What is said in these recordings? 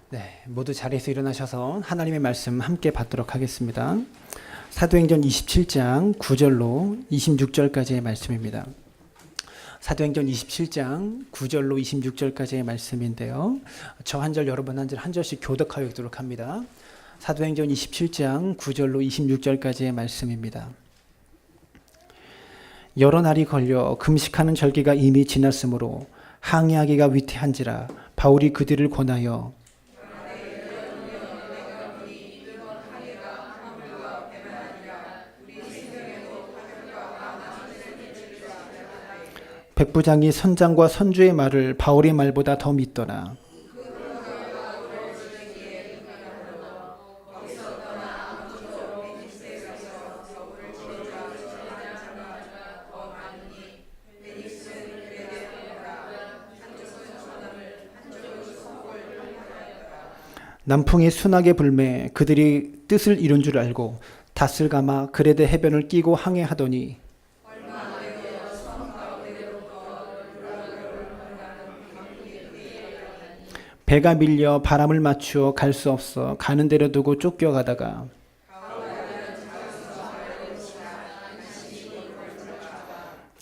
네, 모두 자리에서 일어나셔서 하나님의 말씀 함께 받도록 하겠습니다. 사도행전 27장 9절로 26절까지의 말씀입니다. 사도행전 27장 9절로 26절까지의 말씀인데요. 저 한 절, 여러분 한 절, 한 절씩 교독하여 읽도록 합니다. 사도행전 27장 9절로 26절까지의 말씀입니다. 여러 날이 걸려 금식하는 절기가 이미 지났으므로 항의하기가 위태한지라 바울이 그들을 권하여 백부장이 선장과 선주의 말을 바울의 말보다 더 믿더라. 남풍이 순하게 불매 그들이 뜻을 이룬 줄 알고 닷을 감아 그레데 해변을 끼고 항해하더니 배가 밀려 바람을 맞추어 갈 수 없어 가는 대로 두고 쫓겨가다가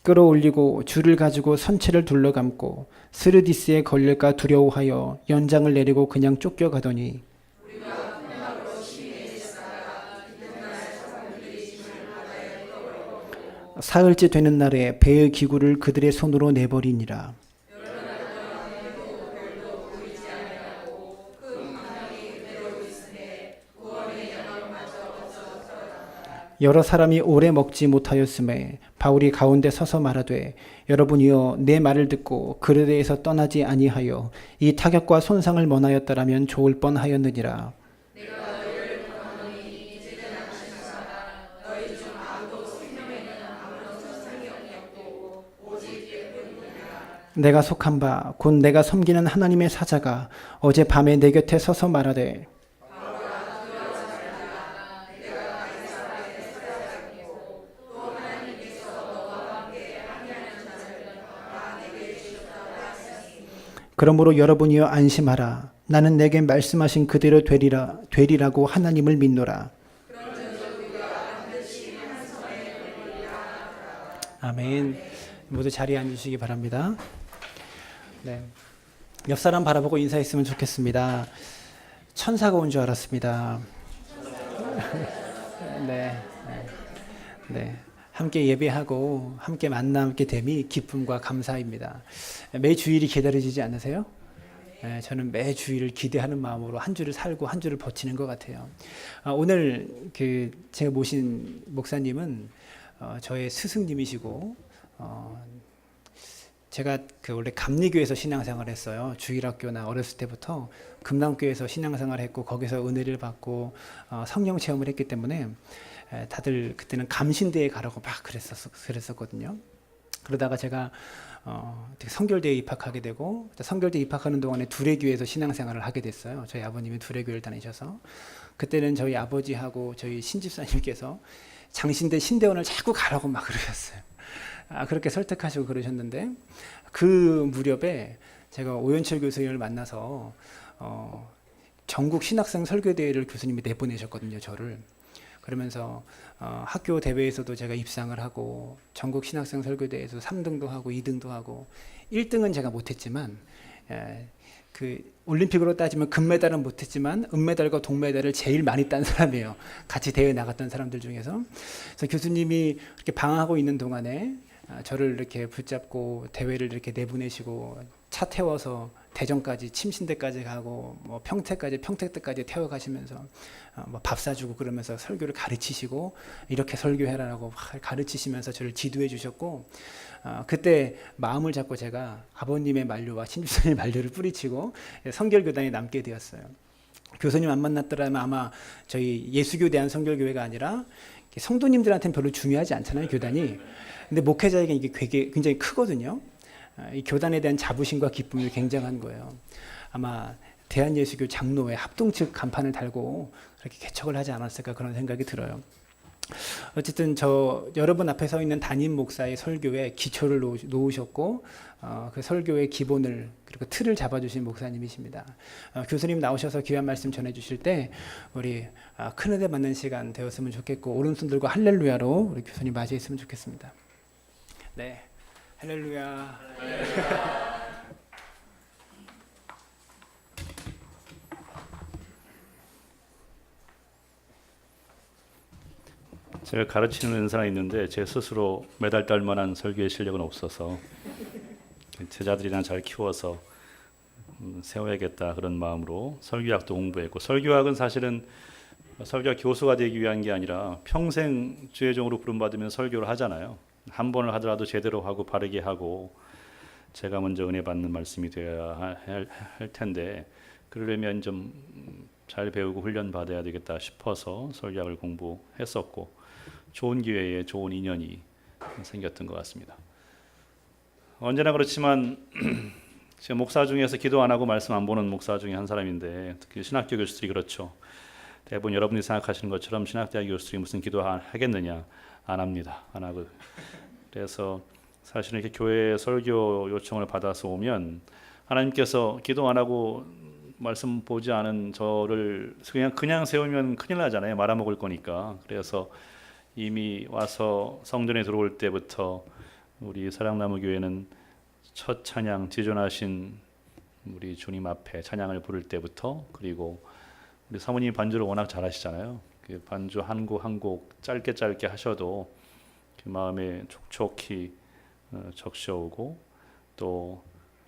끌어올리고 줄을 가지고 선체를 둘러감고 스르디스에 걸릴까 두려워하여 연장을 내리고 그냥 쫓겨가더니 사흘째 되는 날에 배의 기구를 그들의 손으로 내버리니라. 여러 사람이 오래 먹지 못하였음에 바울이 가운데 서서 말하되 여러분이여 내 말을 듣고 그레데에서 떠나지 아니하여 이 타격과 손상을 면하였더라면 좋을 뻔하였느니라. 내가 속한 바 곧 내가 섬기는 하나님의 사자가 어제 밤에 내 곁에 서서 말하되 그러므로 여러분이여 안심하라. 나는 내게 말씀하신 그대로 되리라고 하나님을 믿노라. 아멘. 모두 자리에 앉으시기 바랍니다. 네. 옆 사람 바라보고 인사했으면 좋겠습니다. 천사가 온 줄 알았습니다. 네. 네. 함께 예배하고 함께 만남게 됨이 기쁨과 감사입니다. 매 주일이 기다려지지 않으세요? 저는 매 주일을 기대하는 마음으로 한 주를 살고 한 주를 버티는 것 같아요. 오늘 제가 모신 목사님은 저의 스승님이시고 제가 원래 감리교에서 신앙생활을 했어요. 주일학교나 어렸을 때부터 금남교에서 신앙생활을 했고 거기서 은혜를 받고 성령 체험을 했기 때문에 다들 그때는 감신대에 가라고 막 그랬었거든요. 그러다가 제가 성결대에 입학하게 되고 성결대 입학하는 동안에 두레교에서 신앙생활을 하게 됐어요. 저희 아버님이 두레교를 다니셔서 그때는 저희 아버지하고 저희 신집사님께서 장신대 신대원을 자꾸 가라고 막 그러셨어요. 그렇게 설득하시고 그러셨는데 그 무렵에 제가 오연철 교수님을 만나서 전국 신학생 설교대회를 교수님이 내보내셨거든요. 저를. 그러면서 학교 대회에서도 제가 입상을 하고 전국 신학생 설교대회에서 3등도 하고 2등도 하고 1등은 제가 못했지만 올림픽으로 따지면 금메달은 못했지만 은메달과 동메달을 제일 많이 딴 사람이에요. 같이 대회 나갔던 사람들 중에서. 그래서 교수님이 이렇게 방황하고 있는 동안에 저를 이렇게 붙잡고 대회를 이렇게 내보내시고 차 태워서 대전까지 침신대까지 가고 뭐 평택까지 태워가시면서 뭐 밥 사주고 그러면서 설교를 가르치시고 이렇게 설교해라라고 가르치시면서 저를 지도해 주셨고 그때 마음을 잡고 제가 아버님의 만류와 신주선의 만류를 뿌리치고 성결교단에 남게 되었어요. 교수님 안 만났더라면 아마 저희 예수교 대한 성결교회가 아니라 성도님들한테는 별로 중요하지 않잖아요, 교단이. 근데 목회자에게 이게 굉장히 크거든요. 이 교단에 대한 자부심과 기쁨이 굉장한 거예요. 아마 대한예수교 장로회 합동 측 간판을 달고 그렇게 개척을 하지 않았을까 그런 생각이 들어요. 어쨌든 저 여러분 앞에 서 있는 담임 목사의 설교에 기초를 놓으셨고 그 설교의 기본을 그리고 틀을 잡아주신 목사님이십니다. 교수님 나오셔서 귀한 말씀 전해주실 때 우리 큰 은혜 받는 시간 되었으면 좋겠고 오른손 들고 할렐루야로 우리 교수님 맞이했으면 좋겠습니다. 네, 할렐루야. 제가 가르치는 은사가 있는데 제 스스로 매달떨 만한 설교의 실력은 없어서 제자들이랑 잘 키워서 세워야겠다 그런 마음으로 설교학도 공부했고, 설교학은 사실은 설교학 교수가 되기 위한 게 아니라 평생 주의 종으로 부름받으면 설교를 하잖아요. 한 번을 하더라도 제대로 하고 바르게 하고 제가 먼저 은혜 받는 말씀이 되어야 할 텐데, 그러려면 좀 잘 배우고 훈련 받아야 되겠다 싶어서 설교학을 공부했었고, 좋은 기회에 좋은 인연이 생겼던 것 같습니다. 언제나 그렇지만 제가 목사 중에서 기도 안 하고 말씀 안 보는 목사 중에 한 사람인데, 특히 신학교 교수들이 그렇죠. 대부분 여러분이 생각하시는 것처럼 신학대학 교수들이 무슨 기도 하겠느냐, 안 합니다. 안 하고. 그래서 사실은 이렇게 교회에 설교 요청을 받아서 오면 하나님께서 기도 안 하고 말씀 보지 않은 저를 그냥 세우면 큰일 나잖아요. 말아먹을 거니까. 그래서 이미 와서 성전에 들어올 때부터 우리 사랑나무교회는 첫 찬양, 지존하신 우리 주님 앞에 찬양을 부를 때부터, 그리고 우리 사모님이 반주를 워낙 잘하시잖아요. 그 반주 한 곡 한 곡 짧게 하셔도 그 마음에 촉촉히 적셔오고, 또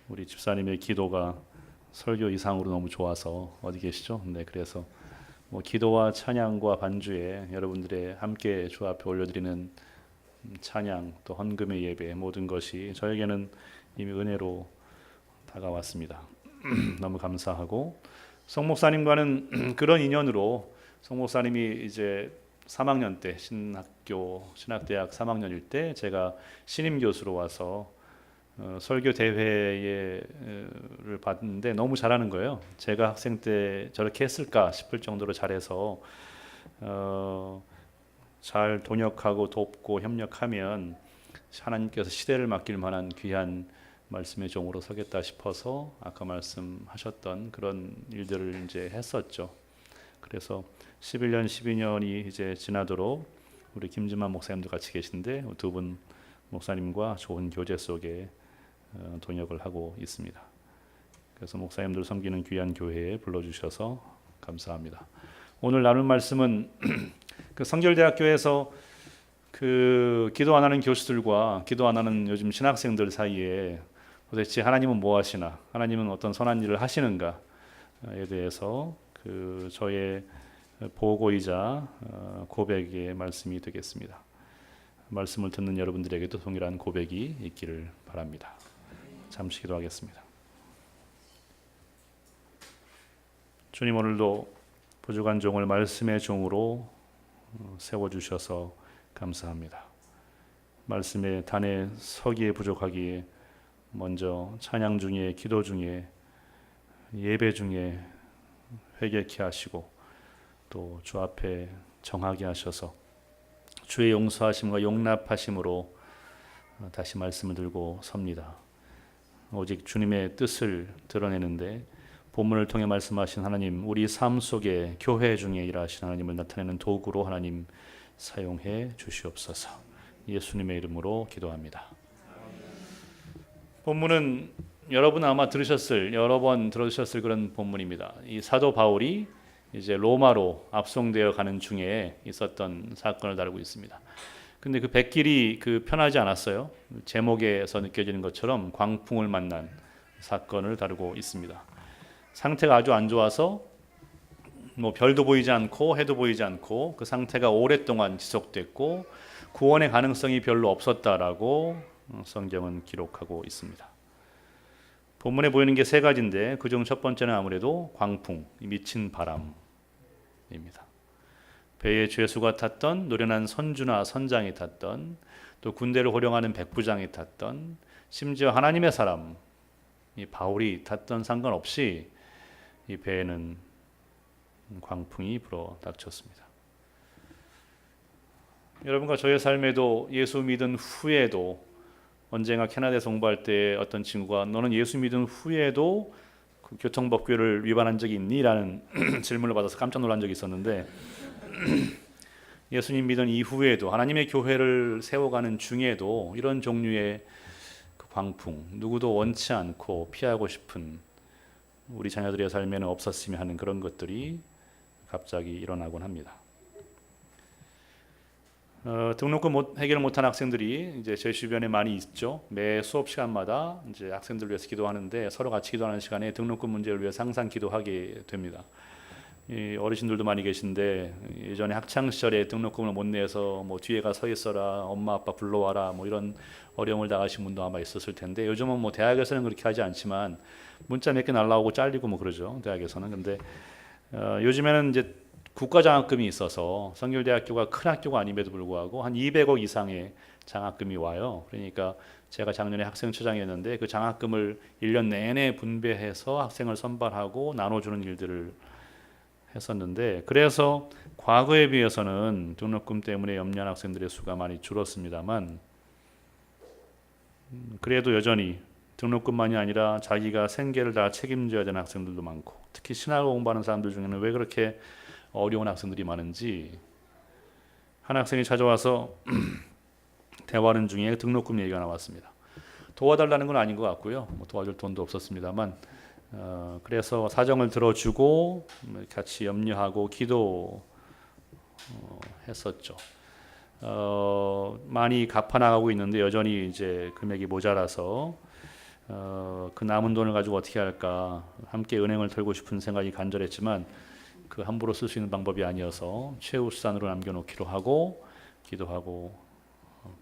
우리 집사님의 기도가 설교 이상으로 너무 좋아서, 어디 계시죠? 네, 그래서 뭐 기도와 찬양과 반주에 여러분들의 함께 주 앞에 올려드리는 찬양, 또 헌금의 예배, 모든 것이 저에게는 이미 은혜로 다가왔습니다. 너무 감사하고, 송 목사님과는 그런 인연으로, 송 목사님이 이제 3학년 때 신학대학 3학년일 때 제가 신임 교수로 와서 설교 대회를 봤는데 너무 잘하는 거예요. 제가 학생 때 저렇게 했을까 싶을 정도로 잘해서 잘 돈역하고 돕고 협력하면 하나님께서 시대를 맡길 만한 귀한 말씀의 종으로 서겠다 싶어서 아까 말씀하셨던 그런 일들을 이제 했었죠. 그래서 11년, 12년이 이제 지나도록 우리 김진만 목사님도 같이 계신데 두 분 목사님과 좋은 교제 속에 동역을 하고 있습니다. 그래서 목사님들 섬기는 귀한 교회에 불러주셔서 감사합니다. 오늘 나눌 말씀은 그 성결대학교에서 그 기도 안 하는 교수들과 기도 안 하는 요즘 신학생들 사이에 도대체 하나님은 뭐 하시나, 하나님은 어떤 선한 일을 하시는가에 대해서 그 저의 보고이자 고백의 말씀이 되겠습니다. 말씀을 듣는 여러분들에게도 동일한 고백이 있기를 바랍니다. 잠시 기도하겠습니다. 주님, 오늘도 부족한 종을 말씀의 종으로 세워주셔서 감사합니다. 말씀의 단에 서기에 부족하기에 먼저 찬양 중에, 기도 중에, 예배 중에 회개케 하시고 또 주 앞에 정하게 하셔서 주의 용서하심과 용납하심으로 다시 말씀을 들고 섭니다. 오직 주님의 뜻을 드러내는데 본문을 통해 말씀하신 하나님, 우리 삶 속에 교회 중에 일하신 하나님을 나타내는 도구로 하나님 사용해 주시옵소서. 예수님의 이름으로 기도합니다. 본문은 여러분 아마 여러 번 들으셨을 그런 본문입니다. 이 사도 바울이 이제 로마로 압송되어 가는 중에 있었던 사건을 다루고 있습니다. 근데 그 백길이 편하지 않았어요. 제목에서 느껴지는 것처럼 광풍을 만난 사건을 다루고 있습니다. 상태가 아주 안 좋아서 뭐 별도 보이지 않고 해도 보이지 않고 그 상태가 오랫동안 지속됐고 구원의 가능성이 별로 없었다라고 성경은 기록하고 있습니다. 본문에 보이는 게 세 가지인데 그중 첫 번째는 아무래도 광풍, 미친 바람입니다. 배에 죄수가 탔던, 노련한 선주나 선장이 탔던, 또 군대를 호령하는 백부장이 탔던, 심지어 하나님의 사람 이 바울이 탔던 상관없이 이 배에는 광풍이 불어 닥쳤습니다. 여러분과 저의 삶에도 예수 믿은 후에도 언젠가 캐나다에서 공부할 때 어떤 친구가 너는 예수 믿은 후에도 그 교통법규를 위반한 적이 있니? 라는 질문을 받아서 깜짝 놀란 적이 있었는데 예수님 믿은 이후에도 하나님의 교회를 세워가는 중에도 이런 종류의 그 광풍, 누구도 원치 않고 피하고 싶은 우리 자녀들의 삶에는 없었으면 하는 그런 것들이 갑자기 일어나곤 합니다. 등록금 해결 못한 학생들이 이제 제 주변에 많이 있죠. 매 수업 시간마다 이제 학생들 위해서 기도하는데 서로 같이 기도하는 시간에 등록금 문제를 위해서 항상 기도하게 됩니다. 어르신들도 많이 계신데 예전에 학창 시절에 등록금을 못 내서 뭐 뒤에가 서 있어라, 엄마 아빠 불러와라, 뭐 이런 어려움을 당하신 분도 아마 있었을 텐데 요즘은 뭐 대학에서는 그렇게 하지 않지만 문자 몇 개 날라오고 잘리고 뭐 그러죠, 대학에서는. 근데 요즘에는 이제 국가장학금이 있어서 성결대학교가 큰 학교가 아님에도 불구하고 한 200억 이상의 장학금이 와요. 그러니까 제가 작년에 학생처장이었는데 그 장학금을 1년 내내 분배해서 학생을 선발하고 나눠주는 일들을 했었는데, 그래서 과거에 비해서는 등록금 때문에 염려한 학생들의 수가 많이 줄었습니다만 그래도 여전히 등록금만이 아니라 자기가 생계를 다 책임져야 되는 학생들도 많고, 특히 신학을 공부하는 사람들 중에는 왜 그렇게 어려운 학생들이 많은지 한 학생이 찾아와서 대화하는 중에 등록금 얘기가 나왔습니다. 도와달라는 건 아닌 것 같고요. 뭐 도와줄 돈도 없었습니다만 그래서 사정을 들어주고 같이 염려하고 기도했었죠. 많이 갚아나가고 있는데 여전히 이제 금액이 모자라서 그 남은 돈을 가지고 어떻게 할까 함께 은행을 털고 싶은 생각이 간절했지만 그 함부로 쓸 수 있는 방법이 아니어서 최우수산으로 남겨놓기로 하고 기도하고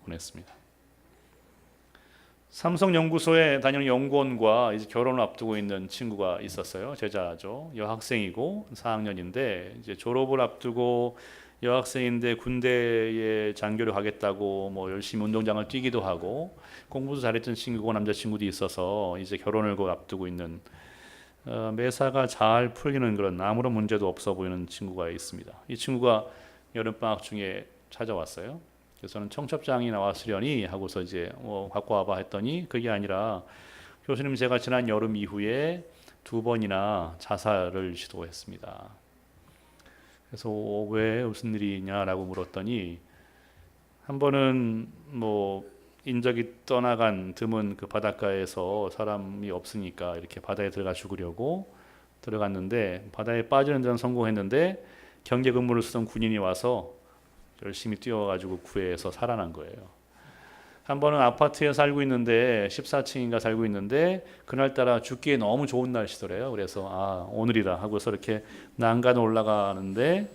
보냈습니다. 삼성연구소에 다니는 연구원과 이제 결혼을 앞두고 있는 친구가 있었어요. 제자죠. 여학생이고 4학년인데 이제 졸업을 앞두고 여학생인데 군대에 장교를 가겠다고 뭐 열심히 운동장을 뛰기도 하고 공부도 잘했던 친구고 남자친구도 있어서 이제 결혼을 곧 앞두고 있는 매사가 잘 풀리는 그런 아무런 문제도 없어 보이는 친구가 있습니다. 이 친구가 여름방학 중에 찾아왔어요. 그래서 저는 청첩장이 나왔으려니 하고서 이제 갖고 와봐 했더니 그게 아니라 교수님 제가 지난 여름 이후에 2번이나 자살을 시도했습니다. 그래서 왜 무슨 일이냐라고 물었더니 한 번은 뭐 인적이 떠나간 드문 그 바닷가에서 사람이 없으니까 이렇게 바다에 들어가 죽으려고 들어갔는데 바다에 빠지는 데는 성공했는데 경계 근무를 쓰던 군인이 와서 열심히 뛰어가지고 구해서 살아난 거예요. 한 번은 아파트에 살고 있는데 14층인가 살고 있는데 그날따라 죽기에 너무 좋은 날씨더래요. 그래서 오늘이다 하고서 이렇게 난간 올라가는데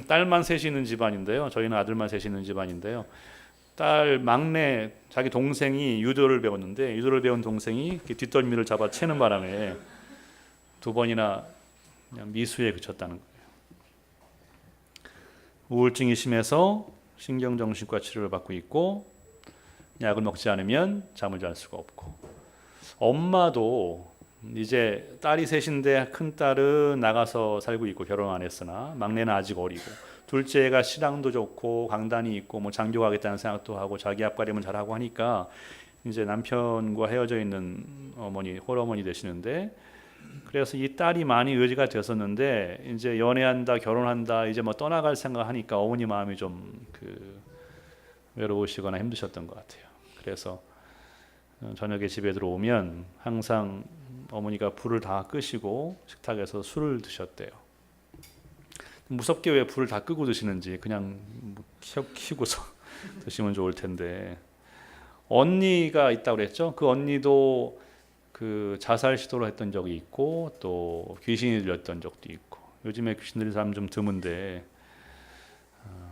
딸만 셋이 있는 집안인데요. 저희는 아들만 셋이 있는 집안인데요. 딸 막내 자기 동생이 유도를 배웠는데 유도를 배운 동생이 뒷덜미를 잡아 채는 바람에 2번이나 그냥 미수에 그쳤다는 거예요. 우울증이 심해서 신경정신과 치료를 받고 있고 약을 먹지 않으면 잠을 잘 수가 없고, 엄마도 이제 딸이 셋인데 큰 딸은 나가서 살고 있고 결혼 안 했으나 막내는 아직 어리고 둘째가 신앙도 좋고 강단이 있고 뭐 장교 가겠다는 생각도 하고 자기 앞가림은 잘하고 하니까 이제 남편과 헤어져 있는 어머니, 홀어머니 되시는데, 그래서 이 딸이 많이 의지가 됐었는데 이제 연애한다 결혼한다 이제 뭐 떠나갈 생각하니까 어머니 마음이 좀 외로우시거나 힘드셨던 것 같아요. 그래서 저녁에 집에 들어오면 항상 어머니가 불을 다 끄시고 식탁에서 술을 드셨대요. 무섭게 왜 불을 다 끄고 드시는지 그냥 켜고서 드시면 좋을 텐데. 언니가 있다고 그랬죠. 그 언니도 그 자살 시도를 했던 적이 있고 또 귀신이 들렸던 적도 있고, 요즘에 귀신 들린 사람 좀 드문데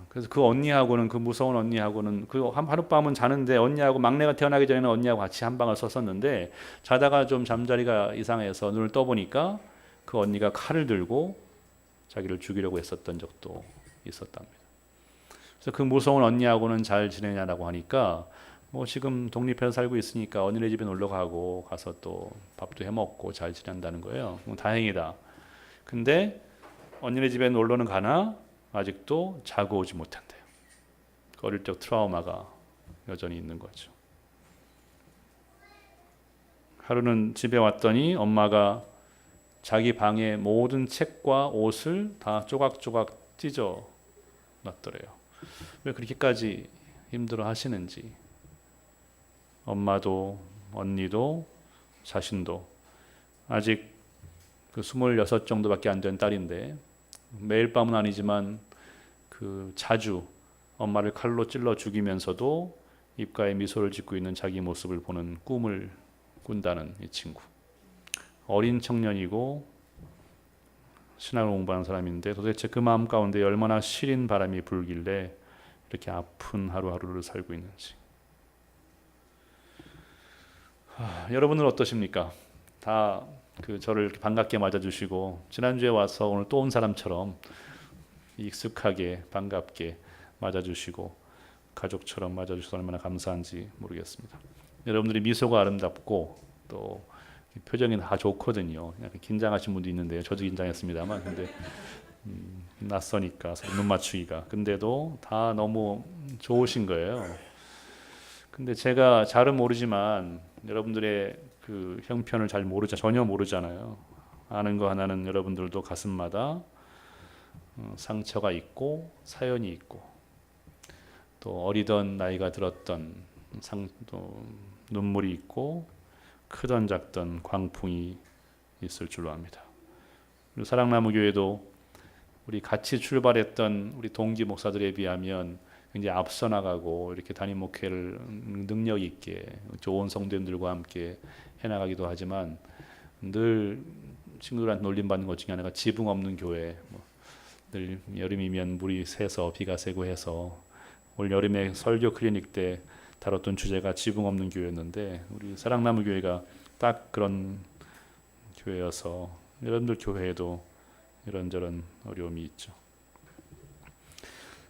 그래서 그 언니하고는, 그 무서운 언니하고는 그 하룻밤은 자는데 언니하고 막내가 태어나기 전에는 언니하고 같이 한 방을 썼었는데 자다가 좀 잠자리가 이상해서 눈을 떠보니까 그 언니가 칼을 들고 자기를 죽이려고 했었던 적도 있었답니다. 그래서 그 무서운 언니하고는 잘 지내냐라고 하니까 뭐 지금 독립해서 살고 있으니까 언니네 집에 놀러 가고 가서 또 밥도 해 먹고 잘 지낸다는 거예요. 다행이다. 근데 언니네 집에 놀러는 가나 아직도 자고 오지 못한대요. 어릴 적 트라우마가 여전히 있는 거죠. 하루는 집에 왔더니 엄마가 자기 방의 모든 책과 옷을 다 조각조각 찢어 놨더래요. 왜 그렇게까지 힘들어 하시는지. 엄마도 언니도 자신도 아직 그 26 정도밖에 안 된 딸인데 매일 밤은 아니지만 그 자주 엄마를 칼로 찔러 죽이면서도 입가에 미소를 짓고 있는 자기 모습을 보는 꿈을 꾼다는 이 친구. 어린 청년이고 신학을 공부하는 사람인데 도대체 그 마음 가운데 얼마나 시린 바람이 불길래 이렇게 아픈 하루하루를 살고 있는지. 여러분은 어떠십니까? 다 그 저를 이렇게 반갑게 맞아주시고 지난주에 와서 오늘 또 온 사람처럼 익숙하게 반갑게 맞아주시고 가족처럼 맞아주셔서 얼마나 감사한지 모르겠습니다. 여러분들이 미소가 아름답고 또 표정이 다 좋거든요. 약간 긴장하신 분도 있는데요. 저도 긴장했습니다만 근데 낯서니까 눈 맞추기가. 근데도 다 너무 좋으신 거예요. 근데 제가 잘은 모르지만 여러분들의 그 형편을 전혀 모르잖아요. 아는 거 하나는 여러분들도 가슴마다 상처가 있고 사연이 있고 또 어리던 나이가 들었던 또 눈물이 있고 크던 작던 광풍이 있을 줄로 압니다. 그리고 사랑나무 교회도 우리 같이 출발했던 우리 동기 목사들에 비하면 굉장히 앞서 나가고 이렇게 담임 목회를 능력 있게 좋은 성도님들과 함께 해나가기도 하지만 늘 친구들한테 놀림받는 것 중에 하나가 지붕 없는 교회. 늘 여름이면 물이 새서 비가 새고 해서 올 여름에 설교 클리닉 때 다뤘던 주제가 지붕 없는 교회였는데 우리 사랑나무 교회가 딱 그런 교회여서 여러분들 교회에도 이런저런 어려움이 있죠.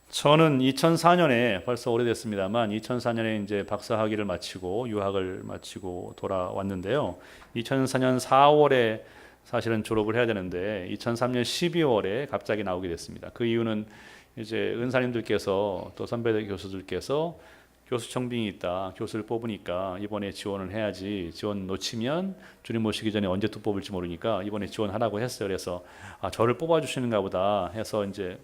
저는 2004년에 벌써 오래됐습니다만 2004년에 이제 박사학위를 마치고 유학을 마치고 돌아왔는데요. 2004년 4월에 사실은 졸업을 해야 되는데 2003년 12월에 갑자기 나오게 됐습니다. 그 이유는 이제 은사님들께서 또 선배 교수들께서 교수 청빙이 있다. 교수를 뽑으니까 이번에 지원을 해야지. 지원 놓치면 주님 모시기 전에 언제 또 뽑을지 모르니까 이번에 지원하라고 했어요. 그래서 저를 뽑아주시는가 보다 해서 이제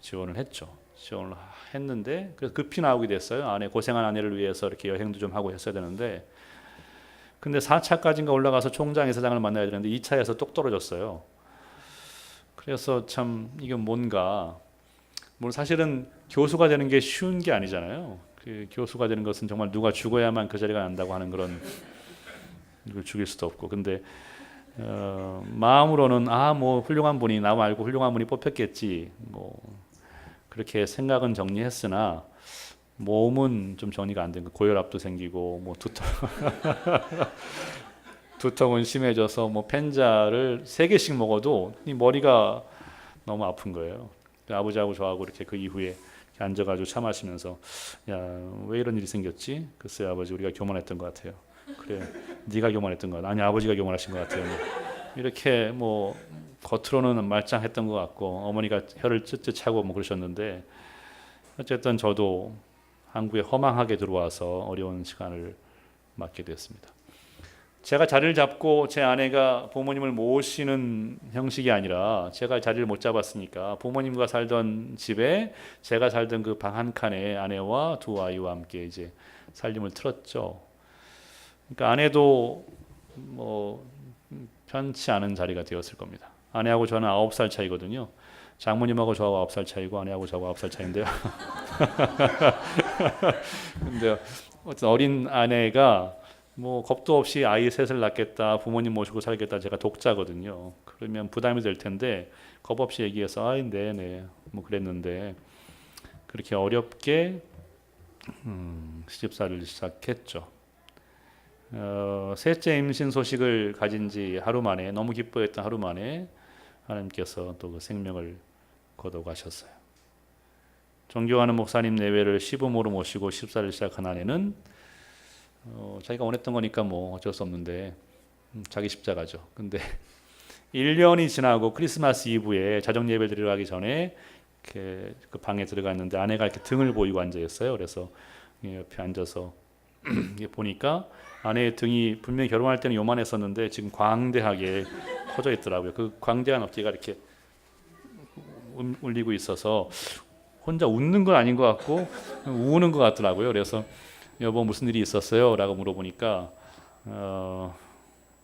지원을 했죠. 지원을 했는데 그래서 급히 나오게 됐어요. 고생한 아내를 위해서 이렇게 여행도 좀 하고 했어야 되는데 근데 4차까지인가 올라가서 총장 이사장을 만나야 되는데 2차에서 똑 떨어졌어요. 그래서 참 이게 뭔가 물론 사실은 교수가 되는 게 쉬운 게 아니잖아요. 그 교수가 되는 것은 정말 누가 죽어야만 그 자리가 난다고 하는 그런 누굴 죽일 수도 없고 근데 마음으로는 뭐 훌륭한 분이 나 말고 훌륭한 분이 뽑혔겠지 뭐 그렇게 생각은 정리했으나 몸은 좀 정리가 안 된 거 고혈압도 생기고 뭐 두통은 심해져서 뭐 펜자를 3개씩 먹어도 이 머리가 너무 아픈 거예요. 아버지하고 저하고 이렇게 그 이후에 앉아가지고 차 마시면서 왜 이런 일이 생겼지? 글쎄 아버지 우리가 교만했던 것 같아요. 그래 네가 교만했던 것 같아. 아니 아버지가 교만하신 것 같아요. 이렇게 뭐 겉으로는 말짱했던 것 같고 어머니가 혀를 쯧쯧 차고 뭐 그러셨는데 어쨌든 저도 한국에 허망하게 들어와서 어려운 시간을 맞게 됐습니다. 제가 자리를 잡고 제 아내가 부모님을 모시는 형식이 아니라 제가 자리를 못 잡았으니까 부모님과 살던 집에 제가 살던 그 방 한 칸에 아내와 2 아이와 함께 이제 살림을 틀었죠. 그러니까 아내도 뭐 편치 않은 자리가 되었을 겁니다. 아내하고 저는 9살 차이거든요. 장모님하고 저하고 9살 차이고 아내하고 저하고 9살 차이인데요. 근데 어떤 어린 아내가 뭐 겁도 없이 아이 셋을 낳겠다, 부모님 모시고 살겠다. 제가 독자거든요. 그러면 부담이 될 텐데 겁 없이 얘기해서 네네 뭐 그랬는데 그렇게 어렵게 시집살이를 시작했죠. 셋째 임신 소식을 가진 지 하루 만에 너무 기뻐했던 하루 만에 하나님께서 또 그 생명을 거둬가셨어요. 존경하는 목사님 내외를 시부모로 모시고 시집살이를 시작한 아내는 자기가 원했던 거니까 뭐 어쩔 수 없는데 자기 십자가죠. 근데 1년이 지나고 크리스마스 이브에 자정 예배 드리러 가기 전에 이렇게 그 방에 들어갔는데 아내가 이렇게 등을 보이고 앉아 있어요. 그래서 옆에 앉아서 보니까 아내의 등이 분명히 결혼할 때는 요만했었는데 지금 광대하게 커져 있더라고요. 그 광대한 어깨가 이렇게 울리고 있어서 혼자 웃는 건 아닌 것 같고 우는 것 같더라고요. 그래서 여보 무슨 일이 있었어요? 라고 물어보니까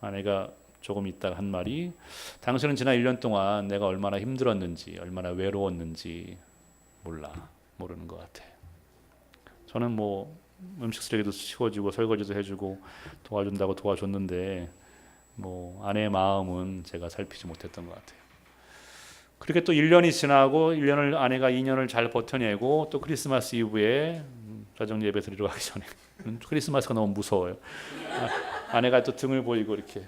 아내가 조금 있다가 한 말이 당신은 지난 1년 동안 내가 얼마나 힘들었는지 얼마나 외로웠는지 모르는 것 같아. 저는 뭐 음식 쓰레기도 치워주고 설거지도 해주고 도와준다고 도와줬는데 뭐 아내의 마음은 제가 살피지 못했던 것 같아요. 그렇게 또 1년이 지나고 1년을 아내가 2년을 잘 버텨내고 또 크리스마스 이브에 가정 예배 드리러 가기 전에 크리스마스가 너무 무서워요. 아내가 또 등을 보이고 이렇게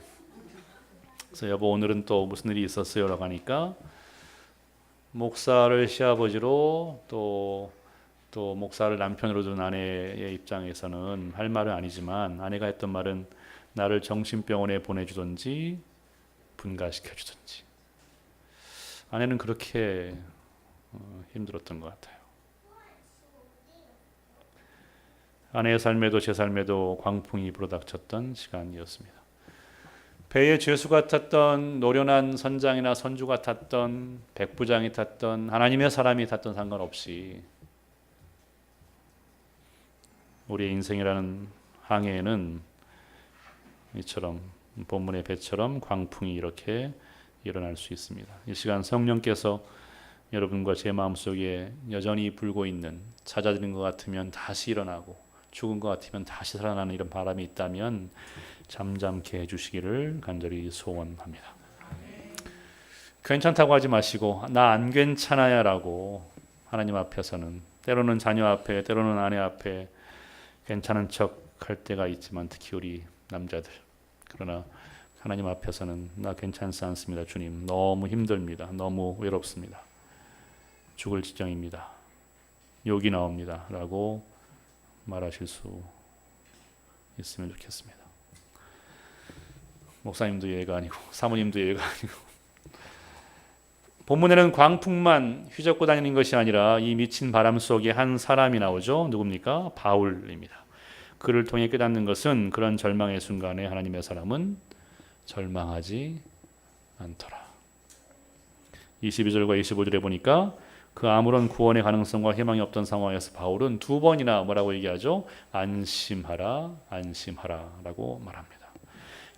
그래서 여보 오늘은 또 무슨 일이 있었어요? 라고 하니까 목사를 시아버지로 또 목사를 남편으로 둔 아내의 입장에서는 할 말은 아니지만 아내가 했던 말은 나를 정신병원에 보내주든지 분가시켜주든지 아내는 그렇게 힘들었던 것 같아요. 아내의 삶에도 제 삶에도 광풍이 불어닥쳤던 시간이었습니다. 배에 죄수 같았던 노련한 선장이나 선주 같았던 백부장이 탔던 하나님의 사람이 탔던 상관없이 우리의 인생이라는 항해에는 이처럼 본문의 배처럼 광풍이 이렇게 일어날 수 있습니다. 이 시간 성령께서 여러분과 제 마음속에 여전히 불고 있는 잦아드는 것 같으면 다시 일어나고 죽은 것 같으면 다시 살아나는 이런 바람이 있다면 잠잠케 해주시기를 간절히 소원합니다. 괜찮다고 하지 마시고 나 안 괜찮아야 라고 하나님 앞에서는 때로는 자녀 앞에 때로는 아내 앞에 괜찮은 척 할 때가 있지만 특히 우리 남자들 그러나 하나님 앞에서는 나 괜찮지 않습니다. 주님 너무 힘듭니다. 너무 외롭습니다. 죽을 지경입니다. 욕이 나옵니다. 라고 말하실 수 있으면 좋겠습니다. 목사님도 예외가 아니고 사모님도 예외가 아니고 본문에는 광풍만 휘젓고 다니는 것이 아니라 이 미친 바람 속에 한 사람이 나오죠. 누굽니까? 바울입니다. 그를 통해 깨닫는 것은 그런 절망의 순간에 하나님의 사람은 절망하지 않더라. 22절과 25절에 보니까 그 아무런 구원의 가능성과 희망이 없던 상황에서 바울은 2번이나 뭐라고 얘기하죠? 안심하라, 안심하라 라고 말합니다.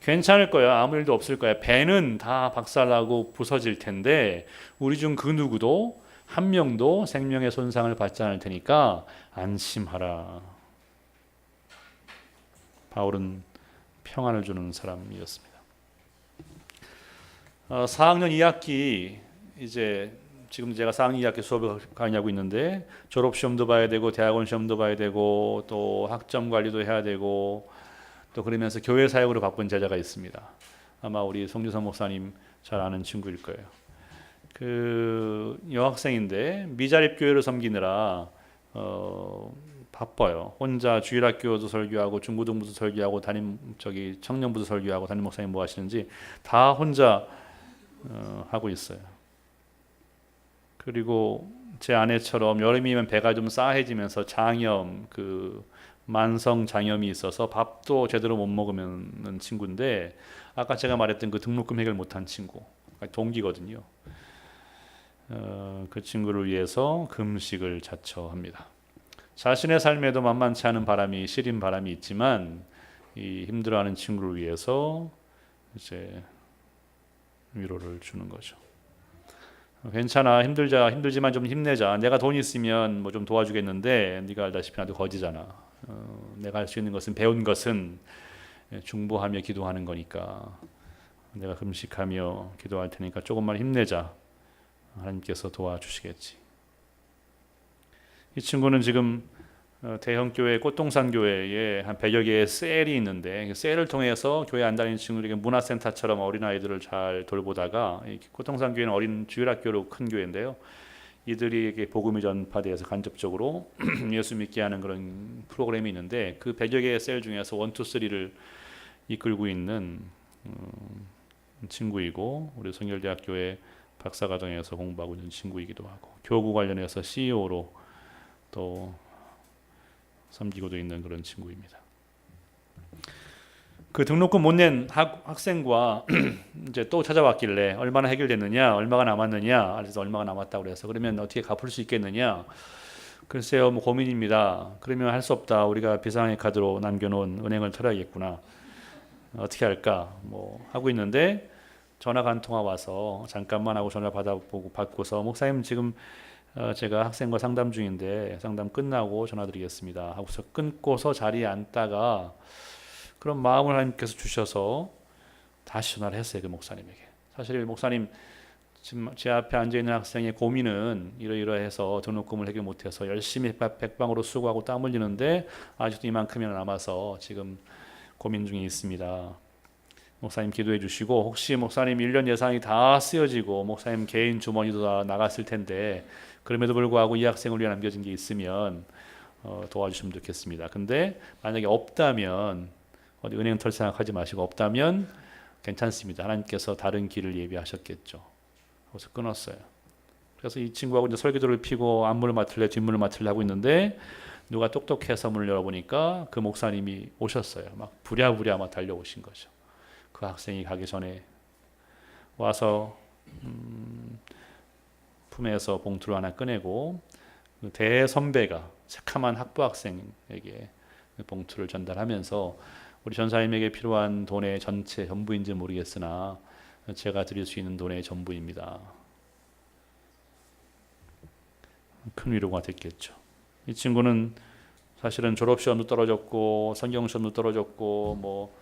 괜찮을 거야. 아무 일도 없을 거야. 배는 다 박살나고 부서질 텐데 우리 중 그 누구도 한 명도 생명의 손상을 받지 않을 테니까 안심하라. 바울은 평안을 주는 사람이었습니다. 4학년 2학기 이제 지금 제가 4학년 2학기 수업을 강의하고 있는데 졸업 시험도 봐야 되고 대학원 시험도 봐야 되고 또 학점 관리도 해야 되고 또 그러면서 교회 사역으로 바쁜 제자가 있습니다. 아마 우리 송주선 목사님 잘 아는 친구일 거예요. 그 여학생인데 미자립 교회를 섬기느라 바빠요. 혼자 주일학교도 설교하고 중고등부도 설교하고 청년부도 설교하고 담임 목사님 뭐 하시는지 다 혼자 하고 있어요. 그리고 제 아내처럼 여름이면 배가 좀 싸해지면서 장염, 그 만성 장염이 있어서 밥도 제대로 못 먹으는 친구인데 아까 제가 말했던 그 등록금 해결 못한 친구, 동기거든요. 그 친구를 위해서 금식을 자처합니다. 자신의 삶에도 만만치 않은 바람이 시린 바람이 있지만 이 힘들어하는 친구를 위해서 이제 위로를 주는 거죠. 괜찮아, 힘들지만 좀 힘내자. 내가 돈 있으면 뭐 좀 도와주겠는데 네가 알다시피 나도 거지잖아. 내가 할 수 있는 것은 배운 것은 중보하며 기도하는 거니까 내가 금식하며 기도할 테니까 조금만 힘내자. 하나님께서 도와주시겠지. 이 친구는 지금 대형 교회 꽃동산 교회에 한 100여 개의 셀이 있는데 그 셀을 통해서 교회 안 다니는 친구들에게 문화센터처럼 어린아이들을 잘 돌보다가 꽃동산 교회는 어린 주일학교로 큰 교회인데요. 이들에게 복음이 전파되어서 간접적으로 예수 믿게 하는 그런 프로그램이 있는데 그 100여 개의 셀 중에서 1, 2, 3를 이끌고 있는 친구이고 우리 성결대학교의 박사과정에서 공부하고 있는 친구이기도 하고 교구 관련해서 CEO로 또 섬기고도 있는 그런 친구입니다. 그 등록금 못 낸 학생과 이제 또 찾아왔길래 얼마나 해결됐느냐, 얼마가 남았느냐, 그래서 얼마가 남았다고 그래서 그러면 어떻게 갚을 수 있겠느냐? 글쎄요, 뭐 고민입니다. 그러면 할 수 없다. 우리가 비상의 카드로 남겨놓은 은행을 털어야겠구나. 어떻게 할까? 뭐 하고 있는데 전화가 한 통화 와서 잠깐만 하고 전화 받고서 목사님 지금 제가 학생과 상담 중인데 상담 끝나고 전화드리겠습니다. 하고서 끊고서 자리에 앉다가 그런 마음을 하나님께서 주셔서 다시 전화를 했어요. 그 목사님에게. 사실 목사님 지금 제 앞에 앉아있는 학생의 고민은 이러이러해서 등록금을 해결 못해서 열심히 백방으로 수고하고 땀 흘리는데 아직도 이만큼이나 남아서 지금 고민 중에 있습니다. 목사님 기도해 주시고 혹시 목사님 1년 예산이 다 쓰여지고 목사님 개인 주머니도 다 나갔을 텐데 그럼에도 불구하고 이 학생을 위해 남겨진 게 있으면 도와주시면 좋겠습니다. 근데 만약에 없다면 어디 은행 털 생각하지 마시고 없다면 괜찮습니다. 하나님께서 다른 길을 예비하셨겠죠. 그래서 끊었어요. 그래서 이 친구하고 이제 설교도를 피고 앞문을 맡을래 뒷문을 맡을래 하고 있는데 누가 똑똑해서 문을 열어보니까 그 목사님이 오셨어요. 막 부랴부랴 막 달려오신 거죠. 그 학생이 가기 전에 와서 품에서 봉투를 하나 꺼내고 그 대선배가 새카만 학부 학생에게 그 봉투를 전달하면서 우리 전사님에게 필요한 돈의 전부인지 모르겠으나 제가 드릴 수 있는 돈의 전부입니다. 큰 위로가 됐겠죠. 이 친구는 사실은 졸업시험도 떨어졌고 성경시험도 떨어졌고 뭐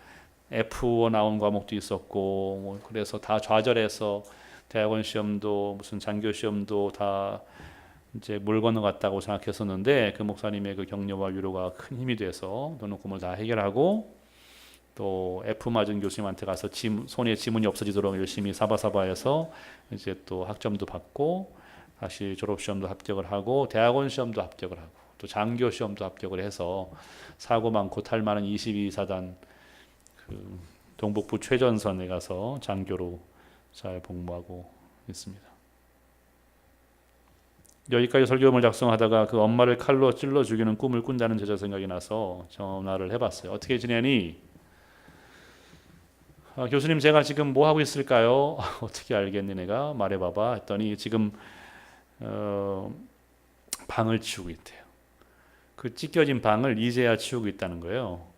F 나온 과목도 있었고 뭐 그래서 다 좌절해서 대학원 시험도 무슨 장교 시험도 다 이제 물 건너갔다고 생각했었는데 그 목사님의 그 격려와 위로가 큰 힘이 돼서 등록금을 다 해결하고 또 F 맞은 교수님한테 가서 손에 지문이 없어지도록 열심히 사바사바해서 이제 또 학점도 받고 다시 졸업시험도 합격을 하고 대학원 시험도 합격을 하고 또 장교 시험도 합격을 해서 사고 많고 탈 많은 22사단 그 동북부 최전선에 가서 장교로 잘 복무하고 있습니다. 여기까지 설교문을 작성하다가 그 엄마를 칼로 찔러 죽이는 꿈을 꾼다는 제자 생각이 나서 전화를 해봤어요. 어떻게 지내니? 교수님 제가 지금 뭐 하고 있을까요? 어떻게 알겠니 내가? 말해봐봐 했더니 지금 방을 치우고 있대요. 그 찢겨진 방을 이제야 치우고 있다는 거예요.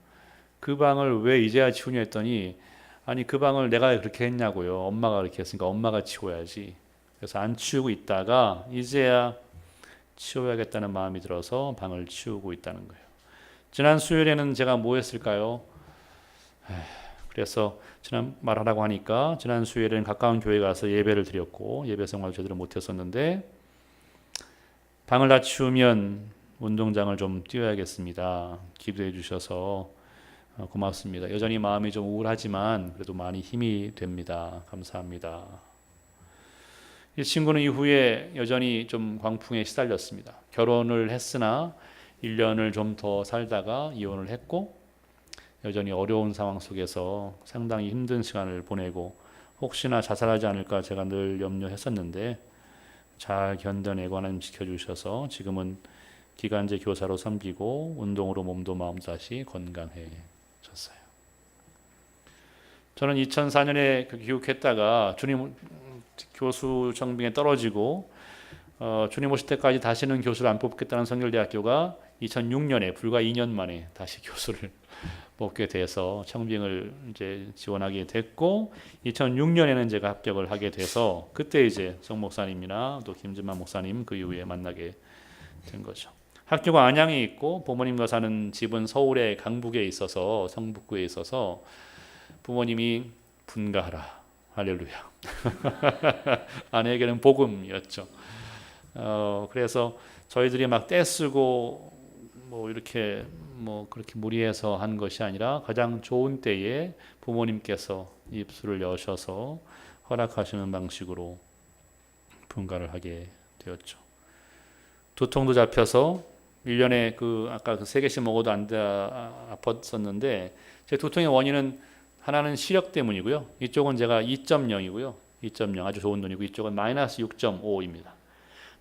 그 방을 왜 이제야 치우냐 했더니 아니 그 방을 내가 그렇게 했냐고요. 엄마가 그렇게 했으니까 엄마가 치워야지. 그래서 안 치우고 있다가 이제야 치워야겠다는 마음이 들어서 방을 치우고 있다는 거예요. 지난 수요일에는 제가 뭐 했을까요? 그래서 지난 말하라고 하니까 지난 수요일에는 가까운 교회 가서 예배를 드렸고 예배 생활 제대로 못했었는데 방을 다 치우면 운동장을 좀 뛰어야겠습니다. 기도해 주셔서 고맙습니다. 여전히 마음이 좀 우울하지만 그래도 많이 힘이 됩니다. 감사합니다. 이 친구는 이후에 여전히 좀 광풍에 시달렸습니다. 결혼을 했으나 1년을 좀 더 살다가 이혼을 했고 여전히 어려운 상황 속에서 상당히 힘든 시간을 보내고 혹시나 자살하지 않을까 제가 늘 염려했었는데 잘 견뎌내고 하나님 지켜주셔서 지금은 기간제 교사로 섬기고 운동으로 몸도 마음도 다시 건강해졌어요. 저는 2004년에 교육했다가 주님 교수 정빙에 떨어지고 주님 오실 때까지 다시는 교수를 안 뽑겠다는 성결대학교가 2006년에 불과 2년 만에 다시 교수를 뽑게 돼서 청빙을 이제 지원하게 됐고 2006년에는 제가 합격을 하게 돼서 그때 이제 성 목사님이나 또 김진만 목사님 그 이후에 만나게 된 거죠. 학교가 안양에 있고 부모님과 사는 집은 서울의 강북에 있어서 성북구에 있어서 부모님이 분가하라 할렐루야 아내에게는 복음이었죠. 그래서 저희들이 막 떼쓰고 뭐 이렇게 뭐 그렇게 무리해서 한 것이 아니라 가장 좋은 때에 부모님께서 입술을 여셔서 허락하시는 방식으로 분가를 하게 되었죠. 두통도 잡혀서 1년에 아까 3개씩 먹어도 안 아팠었는데 제 두통의 원인은 하나는 시력 때문이고요. 이쪽은 제가 2.0이고요. 2.0 아주 좋은 눈이고 이쪽은 마이너스 6.5입니다.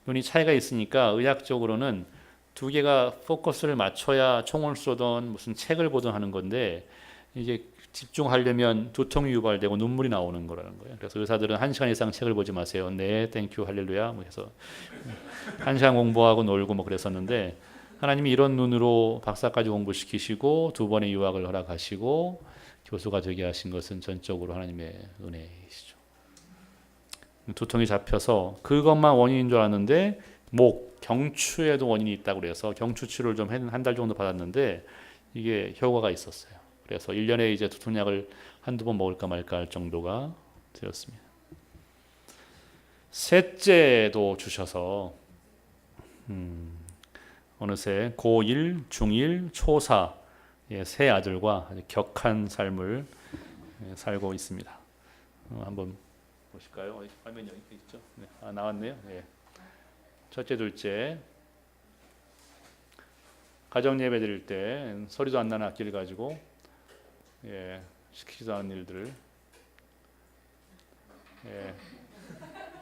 눈이 차이가 있으니까 의학적으로는 두 개가 포커스를 맞춰야 총을 쏘던 무슨 책을 보던 하는 건데 이게 집중하려면 두통이 유발되고 눈물이 나오는 거라는 거예요. 그래서 의사들은 1시간 이상 책을 보지 마세요. 네, 땡큐, 할렐루야. 뭐 해서 1시간 공부하고 놀고 뭐 그랬었는데 하나님이 이런 눈으로 박사까지 공부시키시고 2번의 유학을 허락하시고 교수가 되게 하신 것은 전적으로 하나님의 은혜이시죠. 두통이 잡혀서 그것만 원인인 줄 알았는데 목, 경추에도 원인이 있다고 그래서 경추 치료를 좀 한 달 정도 받았는데 이게 효과가 있었어요. 그래서 1년에 이제 두통약을 한두 번 먹을까 말까 할 정도가 되었습니다. 셋째도 주셔서 어느새 고1, 중1, 초4 세 아들과 아주 격한 삶을 살고 있습니다. 한번 보실까요? 화면 여기 있죠? 네. 나왔네요. 네. 첫째, 둘째 가정 예배 드릴 때 소리도 안 나는 악기를 가지고 시키지도 않은 일들을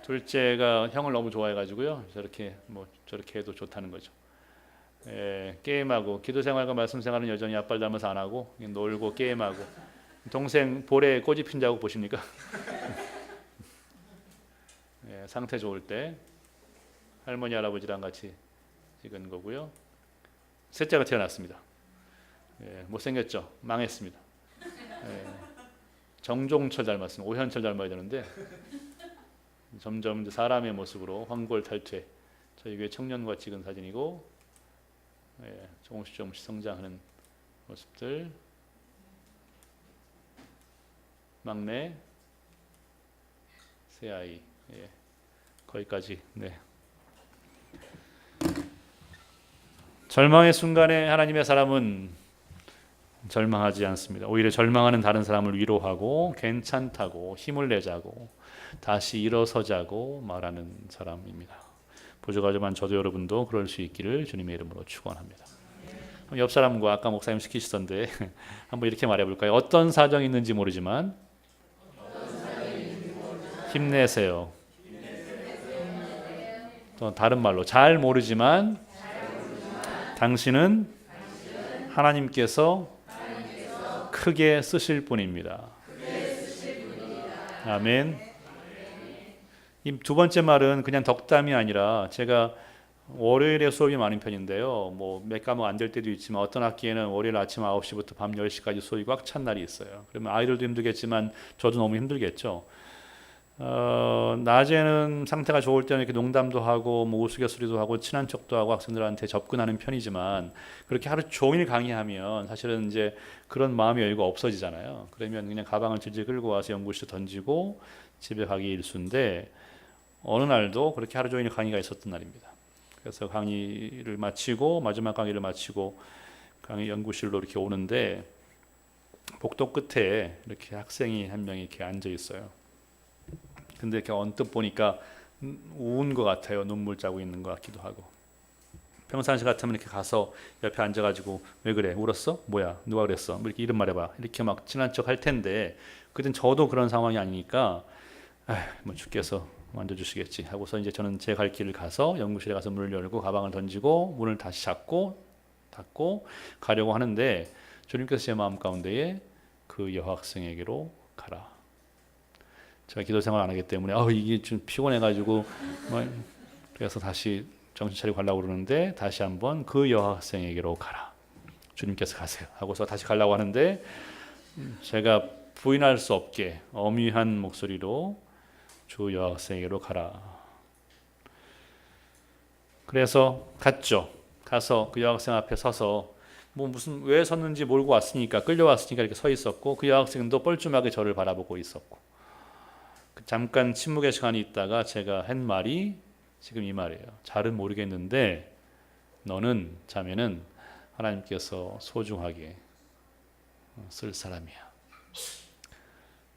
둘째가 형을 너무 좋아해가지고요 저렇게 해도 좋다는 거죠. 게임하고 기도 생활과 말씀 생활은 여전히 아빠를 닮아서 안 하고 놀고 게임하고 동생 볼에 꼬집 핀 자국 보십니까? 상태 좋을 때 할머니 할아버지랑 같이 찍은 거고요. 셋째가 태어났습니다. 못생겼죠? 망했습니다. 정종철 닮았습니다. 오현철 닮아야 되는데 점점 이제 사람의 모습으로 황골탈퇴. 저희 교회 청년과 찍은 사진이고 조금씩 성장하는 모습들. 막내 새 아이 거기까지. 절망의 순간에 하나님의 사람은 절망하지 않습니다. 오히려 절망하는 다른 사람을 위로하고 괜찮다고 힘을 내자고 다시 일어서자고 말하는 사람입니다. 부족하지만 저도 여러분도 그럴 수 있기를 주님의 이름으로 축원합니다. 옆 사람과 아까 목사님 시키시던데 한번 이렇게 말해볼까요? 어떤 사정이 있는지 모르지만 힘내세요. 또 다른 말로 잘 모르지만 당신은 하나님께서 크게 쓰실 분입니다. 아멘. 이 두 번째 말은 그냥 덕담이 아니라 제가 월요일에 수업이 많은 편인데요. 뭐 몇 과목 안 될 때도 있지만 어떤 학기에는 월요일 아침 9시부터 밤 10시까지 수업이 꽉 찬 날이 있어요. 그러면 아이들도 힘들겠지만 저도 너무 힘들겠죠. 낮에는 상태가 좋을 때는 이렇게 농담도 하고 뭐 우스갯소리도 하고 친한 척도 하고 학생들한테 접근하는 편이지만 그렇게 하루 종일 강의하면 사실은 이제 그런 마음의 여유가 없어지잖아요. 그러면 그냥 가방을 질질 끌고 와서 연구실에 던지고 집에 가기 일쑤인데 어느 날도 그렇게 하루 종일 강의가 있었던 날입니다. 그래서 강의를 마치고 마지막 강의를 마치고 강의 연구실로 이렇게 오는데 복도 끝에 이렇게 학생이 한 명이 이렇게 앉아 있어요. 근데 이렇게 언뜻 보니까 우는 것 같아요. 눈물 짜고 있는 것 같기도 하고. 평상시 같으면 이렇게 가서 옆에 앉아가지고 왜 그래? 울었어? 뭐야? 누가 그랬어? 뭐 이렇게 이름 말해봐. 이렇게 막 친한 척 할 텐데 그땐 저도 그런 상황이 아니니까 뭐 주께서 만져주시겠지 하고서 이제 저는 제 갈 길을 가서 연구실에 가서 문을 열고 가방을 던지고 문을 다시 닫고 가려고 하는데 주님께서 제 마음 가운데에 그 여학생에게로 가라. 제가 기도 생활 안 하기 때문에 이게 좀 피곤해가지고 그래서 다시 정신 차리고 가려고 그러는데 다시 한번 그 여학생에게로 가라. 주님께서 가세요 하고서 다시 가려고 하는데 제가 부인할 수 없게 엄위한 목소리로 주 여학생에게로 가라. 그래서 갔죠. 가서 그 여학생 앞에 서서 뭐 무슨 왜 섰는지 모르고 왔으니까 끌려왔으니까 이렇게 서 있었고 그 여학생도 뻘쭘하게 저를 바라보고 있었고 잠깐 침묵의 시간이 있다가 제가 한 말이 지금 이 말이에요. 잘은 모르겠는데 너는 자매는 하나님께서 소중하게 쓸 사람이야.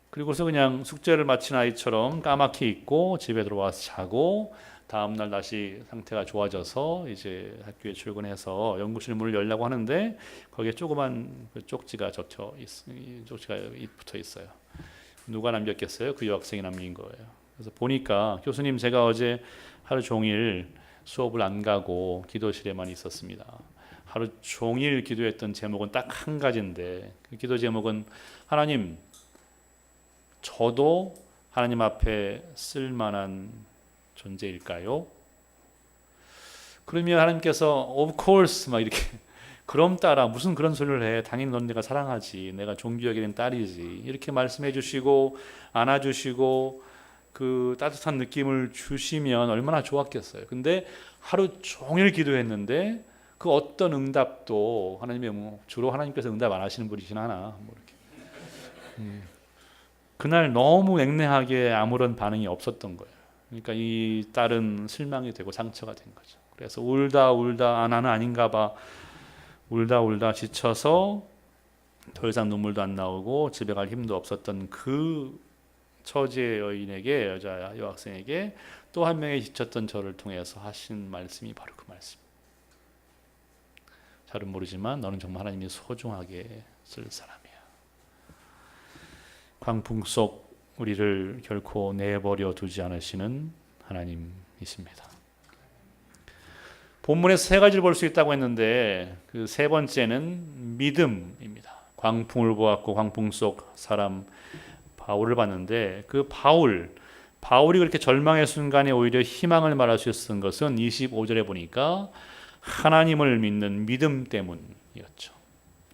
그리고서 그냥 숙제를 마친 아이처럼 까맣게 있고 집에 들어와서 자고 다음날 다시 상태가 좋아져서 이제 학교에 출근해서 연구실 문을 열려고 하는데 거기에 조그만 쪽지가 붙어 있어요. 누가 남겼겠어요? 그 여학생이 남긴 거예요. 그래서 보니까 교수님 제가 어제 하루 종일 수업을 안 가고 기도실에만 있었습니다. 하루 종일 기도했던 제목은 딱 한 가지인데 그 기도 제목은 하나님 저도 하나님 앞에 쓸만한 존재일까요? 그러면 하나님께서 of course 막 이렇게 그럼 딸아 무슨 그런 소리를 해 당연히 넌 내가 사랑하지 내가 존귀 여기는 딸이지 이렇게 말씀해 주시고 안아주시고 그 따뜻한 느낌을 주시면 얼마나 좋았겠어요. 근데 하루 종일 기도했는데 그 어떤 응답도 하나님의 주로 하나님께서 응답 안 하시는 분이긴 하나 뭐 이렇게 그날 너무 냉랭하게 아무런 반응이 없었던 거예요. 그러니까 이 딸은 실망이 되고 상처가 된 거죠. 그래서 울다 나는 아닌가 봐 울다 지쳐서 더 이상 눈물도 안 나오고 집에 갈 힘도 없었던 그 처지의 여인에게 여자 여학생에게 또 한 명의 지쳤던 저를 통해서 하신 말씀이 바로 그 말씀. 잘은 모르지만 너는 정말 하나님이 소중하게 쓸 사람이야. 광풍 속 우리를 결코 내버려 두지 않으시는 하나님이십니다. 본문에서 세 가지를 볼 수 있다고 했는데 그 세 번째는 믿음입니다. 광풍을 보았고 광풍 속 사람 바울을 봤는데 그 바울이 그렇게 절망의 순간에 오히려 희망을 말할 수 있었던 것은 25절에 보니까 하나님을 믿는 믿음 때문이었죠.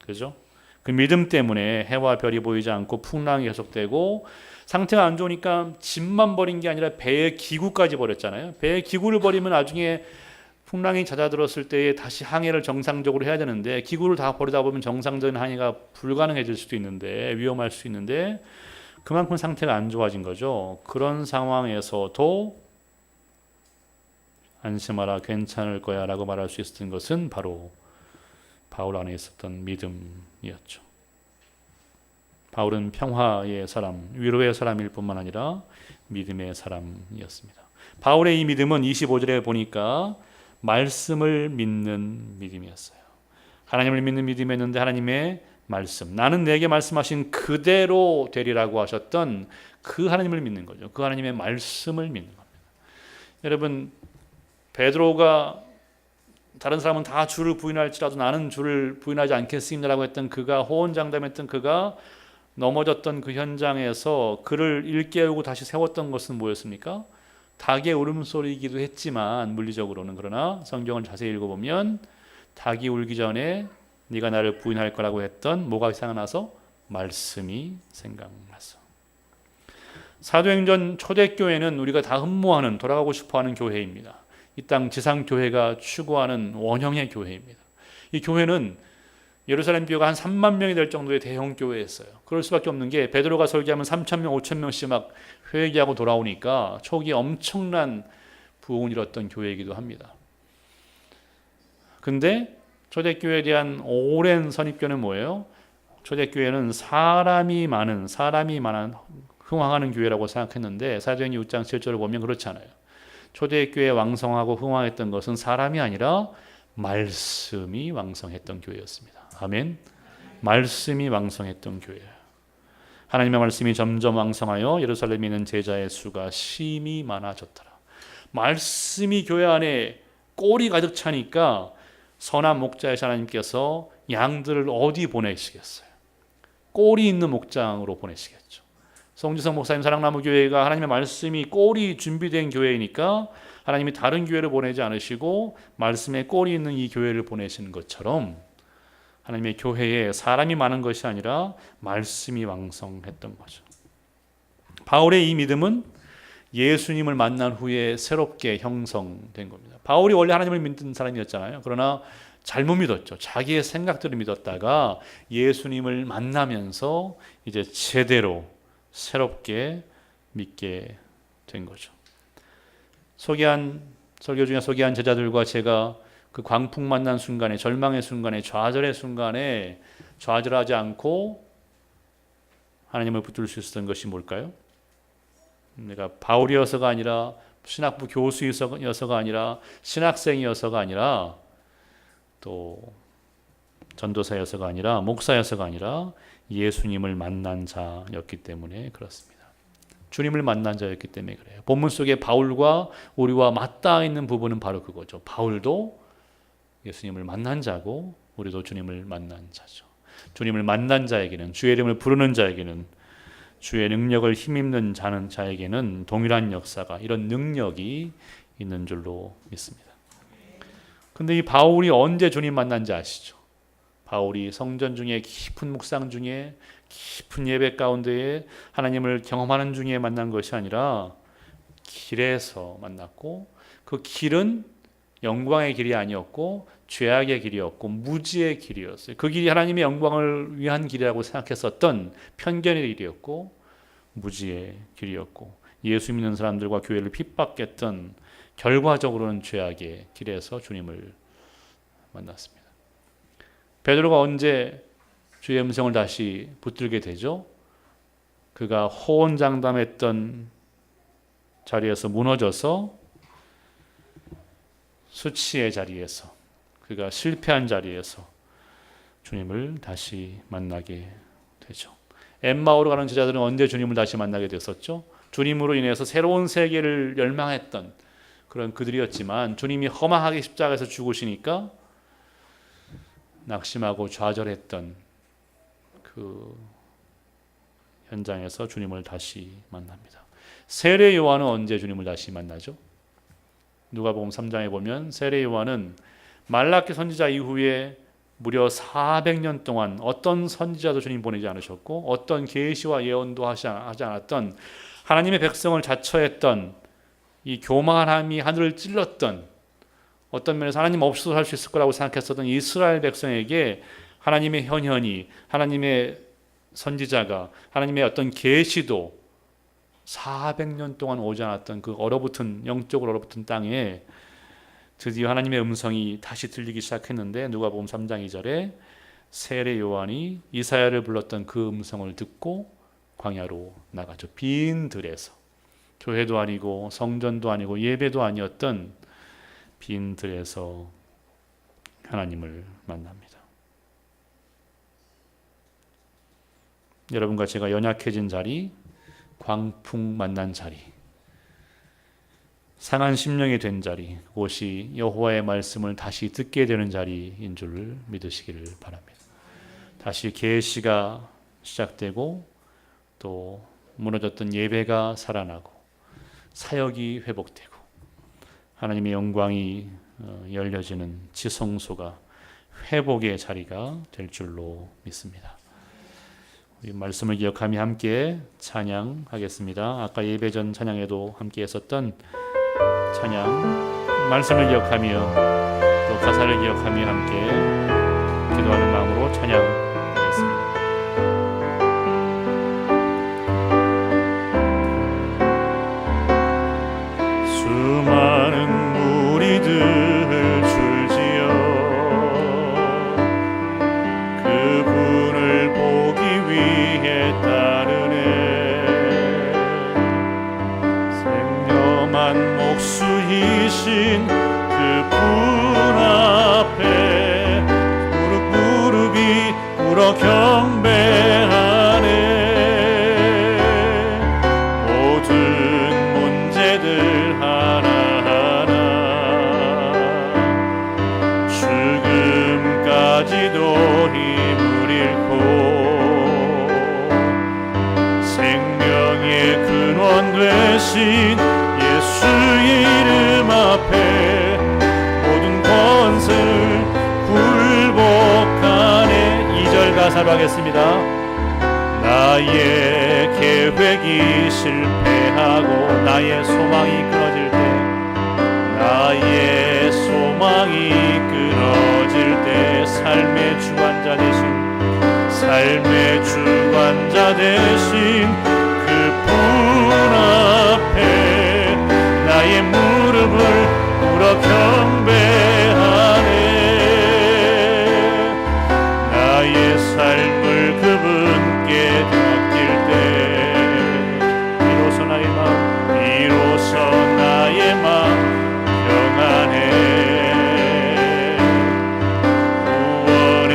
그죠? 그 믿음 때문에 해와 별이 보이지 않고 풍랑이 계속되고 상태가 안 좋으니까 짐만 버린 게 아니라 배의 기구까지 버렸잖아요. 배의 기구를 버리면 나중에 풍랑이 잦아들었을 때에 다시 항해를 정상적으로 해야 되는데 기구를 다 버리다 보면 정상적인 항해가 불가능해질 수도 있는데 위험할 수 있는데 그만큼 상태가 안 좋아진 거죠. 그런 상황에서도 안심하라 괜찮을 거야 라고 말할 수 있었던 것은 바로 바울 안에 있었던 믿음이었죠. 바울은 평화의 사람, 위로의 사람일 뿐만 아니라 믿음의 사람이었습니다. 바울의 이 믿음은 25절에 보니까 말씀을 믿는 믿음이었어요. 하나님을 믿는 믿음이었는데 하나님의 말씀, 나는 내게 말씀하신 그대로 되리라고 하셨던 그 하나님을 믿는 거죠. 그 하나님의 말씀을 믿는 겁니다. 여러분 베드로가 다른 사람은 다 주를 부인할지라도 나는 주를 부인하지 않겠습니다라고 했던 그가 호언장담했던 그가 넘어졌던 그 현장에서 그를 일깨우고 다시 세웠던 것은 뭐였습니까? 닭의 울음소리이기도 했지만 물리적으로는 그러나 성경을 자세히 읽어보면 닭이 울기 전에 네가 나를 부인할 거라고 했던 뭐가 생각나서? 말씀이 생각나서. 사도행전 초대교회는 우리가 다 흠모하는 돌아가고 싶어하는 교회입니다. 이 땅 지상교회가 추구하는 원형의 교회입니다. 이 교회는 예루살렘 교회가 한 3만 명이 될 정도의 대형 교회였어요. 그럴 수밖에 없는 게 베드로가 설교하면 3천 명, 5천 명씩 막 회개하고 돌아오니까 초기에 엄청난 부흥을 이뤘던 교회이기도 합니다. 근데 초대교회에 대한 오랜 선입견은 뭐예요? 초대교회는 사람이 많은 흥왕하는 교회라고 생각했는데 사도행전 6장 7절을 보면 그렇지 않아요. 초대교회 왕성하고 흥왕했던 것은 사람이 아니라 말씀이 왕성했던 교회였습니다. 아멘. 말씀이 왕성했던 교회예요. 하나님의 말씀이 점점 왕성하여 예루살렘에 있는 제자의 수가 심히 많아졌더라. 말씀이 교회 안에 꼴이 가득 차니까 선한 목자이신 하나님께서 양들을 어디 보내시겠어요? 꼴이 있는 목장으로 보내시겠죠. 송지성 목사님 사랑나무교회가 하나님의 말씀이 꼴이 준비된 교회이니까 하나님이 다른 교회를 보내지 않으시고 말씀에 꼴이 있는 이 교회를 보내시는 것처럼 하나님의 교회에 사람이 많은 것이 아니라 말씀이 왕성했던 거죠. 바울의 이 믿음은 예수님을 만난 후에 새롭게 형성된 겁니다. 바울이 원래 하나님을 믿는 사람이었잖아요. 그러나 잘못 믿었죠. 자기의 생각들을 믿었다가 예수님을 만나면서 이제 제대로 새롭게 믿게 된 거죠. 설교 중에 소개한 제자들과 제가 그 광풍 만난 순간에, 절망의 순간에, 좌절의 순간에 좌절하지 않고 하나님을 붙들 수 있었던 것이 뭘까요? 내가 바울이어서가 아니라 신학부 교수여서가 아니라 신학생이어서가 아니라 또 전도사여서가 아니라 목사여서가 아니라 예수님을 만난 자였기 때문에 그렇습니다. 주님을 만난 자였기 때문에 그래요. 본문 속에 바울과 우리와 맞닿아 있는 부분은 바로 그거죠. 바울도 예수님을 만난 자고 우리도 주님을 만난 자죠. 주님을 만난 자에게는, 주의 이름을 부르는 자에게는, 주의 능력을 힘입는 자에게는 동일한 역사가, 이런 능력이 있는 줄로 믿습니다. 근데 이 바울이 언제 주님 만난지 아시죠? 바울이 성전 중에 깊은 묵상 중에, 깊은 예배 가운데에 하나님을 경험하는 중에 만난 것이 아니라 길에서 만났고, 그 길은 영광의 길이 아니었고 죄악의 길이었고 무지의 길이었어요. 그 길이 하나님의 영광을 위한 길이라고 생각했었던 편견의 길이었고 무지의 길이었고, 예수 믿는 사람들과 교회를 핍박했던 결과적으로는 죄악의 길에서 주님을 만났습니다. 베드로가 언제 주의 음성을 다시 붙들게 되죠? 그가 호언장담했던 자리에서 무너져서, 수치의 자리에서, 그가 실패한 자리에서 주님을 다시 만나게 되죠. 엠마오로 가는 제자들은 언제 주님을 다시 만나게 됐었죠? 주님으로 인해서 새로운 세계를 열망했던 그런 그들이었지만, 주님이 험하게 십자가에서 죽으시니까 낙심하고 좌절했던 그 현장에서 주님을 다시 만납니다. 세례 요한은 언제 주님을 다시 만나죠? 누가복음 3장에 보면 세례 요한은 말라기 선지자 이후에 무려 400년 동안 어떤 선지자도 주님 보내지 않으셨고 어떤 계시와 예언도 하지 않았던, 하나님의 백성을 자처했던, 이 교만함이 하늘을 찔렀던, 어떤 면에서 하나님 없어도 할 수 있을 거라고 생각했었던 이스라엘 백성에게 하나님의 현현이, 하나님의 선지자가, 하나님의 어떤 계시도 400년 동안 오지 않았던 그 얼어붙은, 영적으로 얼어붙은 땅에 드디어 하나님의 음성이 다시 들리기 시작했는데, 누가복음 3장 2절에 세례 요한이 이사야를 불렀던 그 음성을 듣고 광야로 나가죠. 빈 들에서, 교회도 아니고 성전도 아니고 예배도 아니었던 빈 들에서 하나님을 만납니다. 여러분과 제가 연약해진 자리, 광풍 만난 자리, 상한 심령이 된 자리, 그것이 여호와의 말씀을 다시 듣게 되는 자리인 줄 믿으시기를 바랍니다. 다시 계시가 시작되고 또 무너졌던 예배가 살아나고 사역이 회복되고 하나님의 영광이 열려지는 지성소가, 회복의 자리가 될 줄로 믿습니다. 우리 말씀을 기억하며 함께 찬양하겠습니다. 아까 예배 전 찬양에도 함께 했었던 찬양, 말씀을 기억하며 또 가사를 기억하며 함께 기도하는 마음으로 찬양하겠습니다. 수많은 무리들 줄지어 그분을 보기 위해 따르네. 생명한 목수이신 그분 앞에 무릎이 꿇어 경배하네. 모든 문제들 하나하나 죽음까지도 힘을 잃고 생명의 근원 되신 예수 이름 앞에 모든 권세를 굴복하네. 2절 가사로 하겠습니다. 나의 계획이 실패하고 나의 소망이 끊어질 때, 나의 소망이 끊어질 때 삶의 주관자 되신, 삶의 주관자 되신 그분 앞에 나의 무릎을 꿇어 경배하네. 나의 삶을 그분께 맡길 때 비로소 나의 마음 평안해. 구원의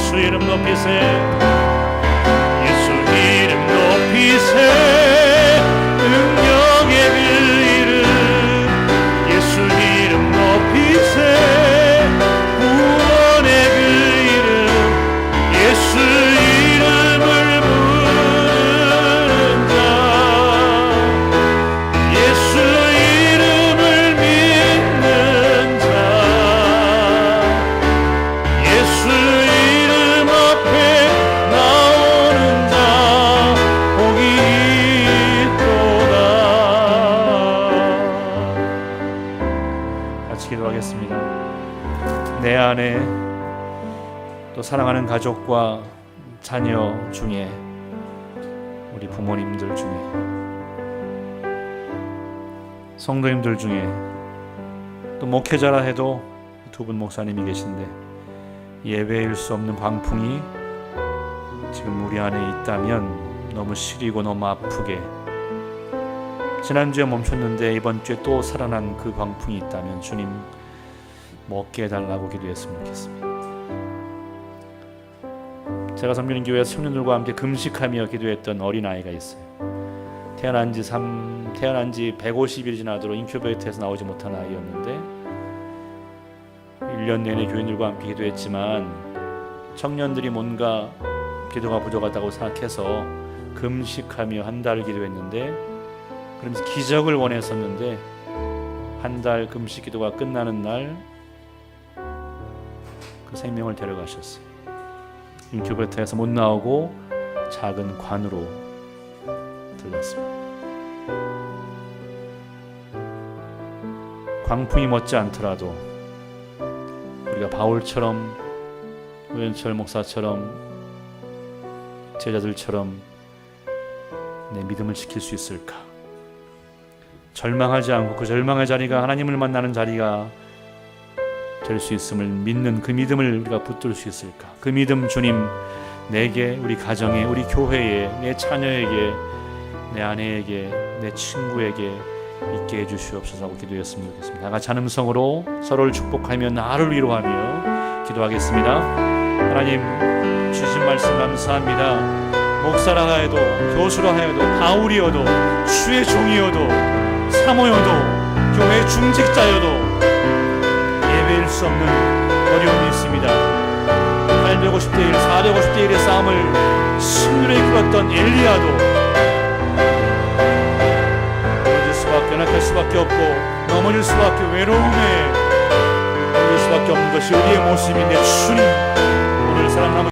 예수 이름 높이세 예수 이름 높이세 능력의 그 이름 예수 이름 높이세 구원의 그 이름 예수 이름을 부르는 자 예수 이름을 믿는 자 예수 이름 앞에 나오는 자 복이 있도다. 같이 기도하겠습니다. 내 안에 또 사랑하는 가족과 자녀 중에 우리 부모님들 중에 성도님들 중에 또 목회자라 해도 두 분 목사님이 계신데 예외일 수 없는 광풍이 지금 우리 안에 있다면 너무 시리고 너무 아프게 지난주에 멈췄는데 이번 주에 또 살아난 그 광풍이 있다면 주님 먹게 해달라고 기도했으면 좋겠습니다. 제가 섬기는 교회에서 청년들과 함께 금식하며 기도했던 어린아이가 있어요. 태어난 지 150일 지나도록 인큐베이터에서 나오지 못한 아이였는데 1년 내내 교인들과 함께 기도했지만 청년들이 뭔가 기도가 부족하다고 생각해서 금식하며 한 달 기도했는데 그러면서 기적을 원했었는데 한 달 금식 기도가 끝나는 날 그 생명을 데려가셨어요. 인큐베이터에서 못 나오고 작은 관으로 들렸습니다. 광풍이 멎지 않더라도 우리가 바울처럼 우연철 목사처럼 제자들처럼 내 믿음을 지킬 수 있을까? 절망하지 않고 그 절망의 자리가 하나님을 만나는 자리가 될 수 있음을 믿는 그 믿음을 우리가 붙들 수 있을까? 그 믿음 주님 내게, 우리 가정에, 우리 교회에, 내 자녀에게, 내 아내에게, 내 친구에게 있게 해주시옵소서 하고 기도했으면 좋겠습니다. 다같이 한 음성으로 서로를 축복하며 나를 위로하며 기도하겠습니다. 하나님 주신 말씀 감사합니다. 목사라 하여도 교수라 하여도 바울이어도 주의 종이어도 사모여도 교회 중직자여도 예외일 수 없는 어려움이 있습니다. 850대 1, 450대 1의 싸움을 승리로 이끌었던 엘리야도 넘어질 수밖에, 연약할 수밖에 없고 넘어질 수밖에, 외로움에 넘어질 수밖에 없는 것이 우리의 모습인데 주님 오늘 사랑하는